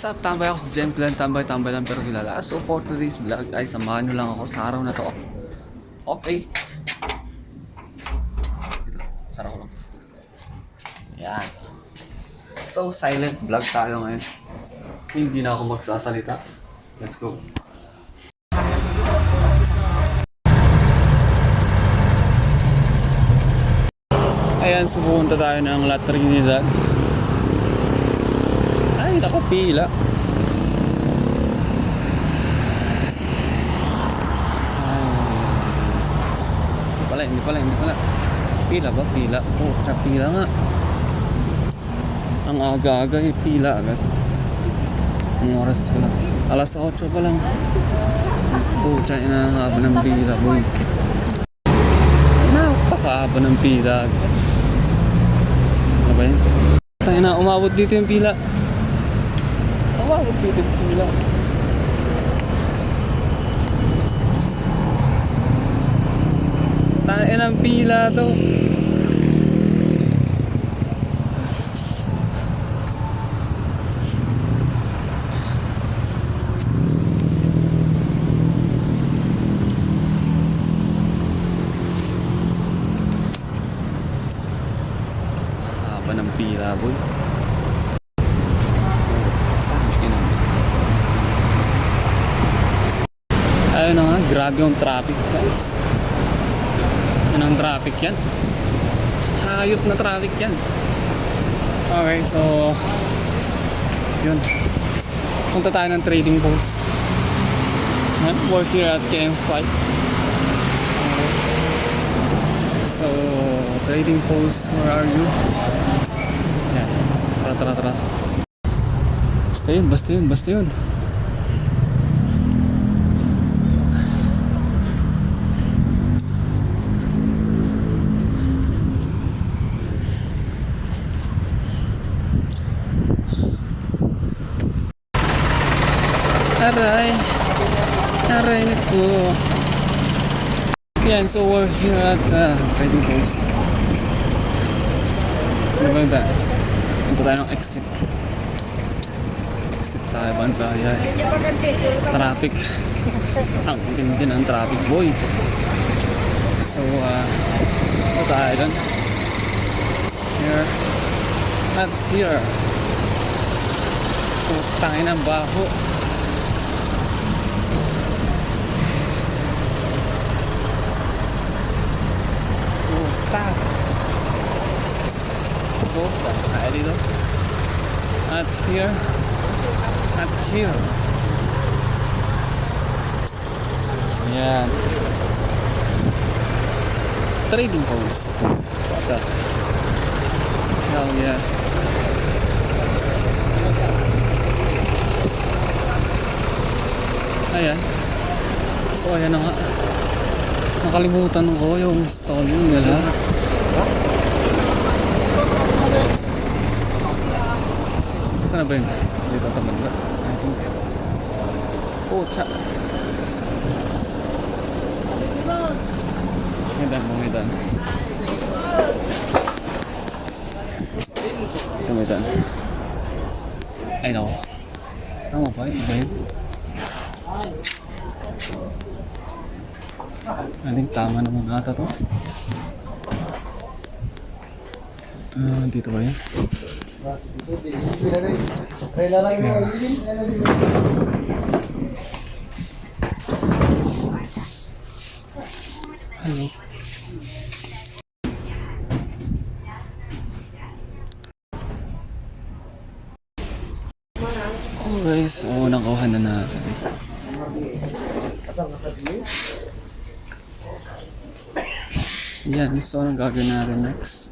What's up? Tambay ako sa Gentleman, tambay-tambay lang pero kilala. So for today's vlog ay samahan nyo lang ako sa araw na to. Okay. Ito, sarap ko lang. Yan. So silent vlog tayo ngayon. Hindi na ako magsasalita. Let's go. Ayan, so pupunta tayo ng La Trinidad. Ay, nakapila. Ay, hindi pala. Pila ba? Pila. Oh, tsaka pila nga. Ang aga-aga eh, pila agad. Ang oras ko lang. Alas 8 pa lang. Oh, tsaka inahaba ng pila, boy. Napakahaba ng pila. Ano ba yun? Tayo na, umabot dito yung pila. Umabot dito yung pila. Tayo ng pila to. Haba ng pila, boy. Ayun na nga, grabe yung traffic, guys. Yan ang traffic yan. Hayop na traffic yan. Okay, so yun. Punta tayo ng trading post. We're here at KM5. So, trading post, where are you? Yan. Tara. Basta yun. Aray ko. Yan, so we're here at trading post. Ano ba yun? Punta tayo ng exit. Exit tayo, bantayan. Traffic. Ang tindi ng traffic, boy. So, punta tayo dun. Here. At here. Putangin ang baho. So, tayo dito. At here. Ayan. Trading post. What the hell, yeah. Ayan. So, ayan na nga. Nakalimutan ko yung stall nila. Saan na ba yun? Dito tamad ba? I think. Oh, tsa. Medan. Ito Medan. Ay, nako. Tama ba yun? Ba yun? I think tama naman ata to. Dito ba yun? Hello. Oh guys, nakuha na natin. Yan, so anong gagawin natin next?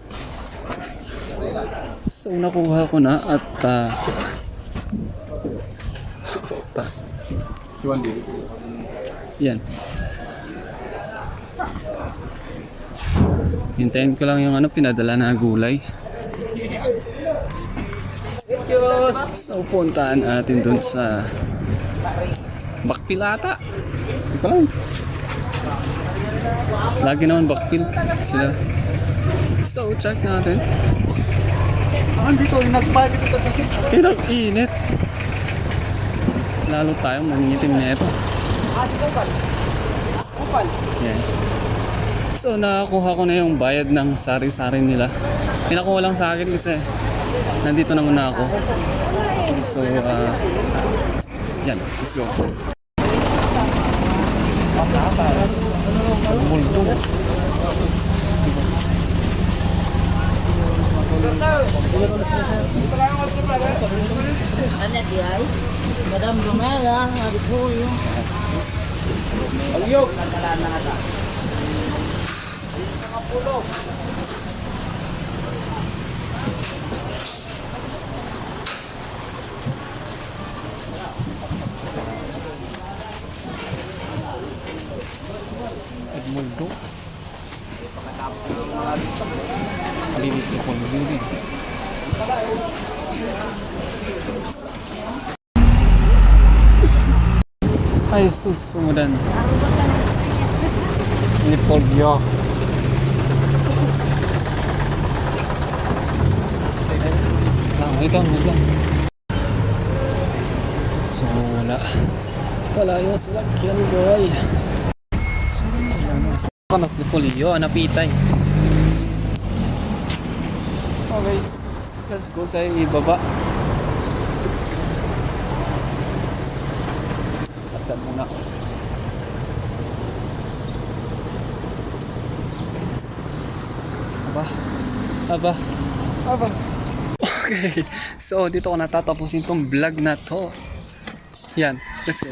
So nakuha ko na at yan. Hintayin ko lang yung pinadala na gulay. So puntaan natin dun sa Bakpilata. Hindi ko lang. Lagi naman Bakpil sila. So check natin. Dito, nagpagod ito sa Init. lalo tayong mangingitim na ito. Yan. So nakakuha ko na yung bayad ng sari-sari nila. Pinakuha lang sa akin kasi nandito na muna ako. So yan, let's go. Multo. Ano di ay? Madam Romela, hari po yung Aliyok! Edmundo. Malilit na po din. Ay sus, sumudan. Ini polio. Ito. So wala yung sasakyan boy. Kanas ni polio, napitay. Okay, let's go sa ibaba. Patan muna ako. Aba. Okay, so dito ko natatapusin tong vlog na to. Yan, let's go.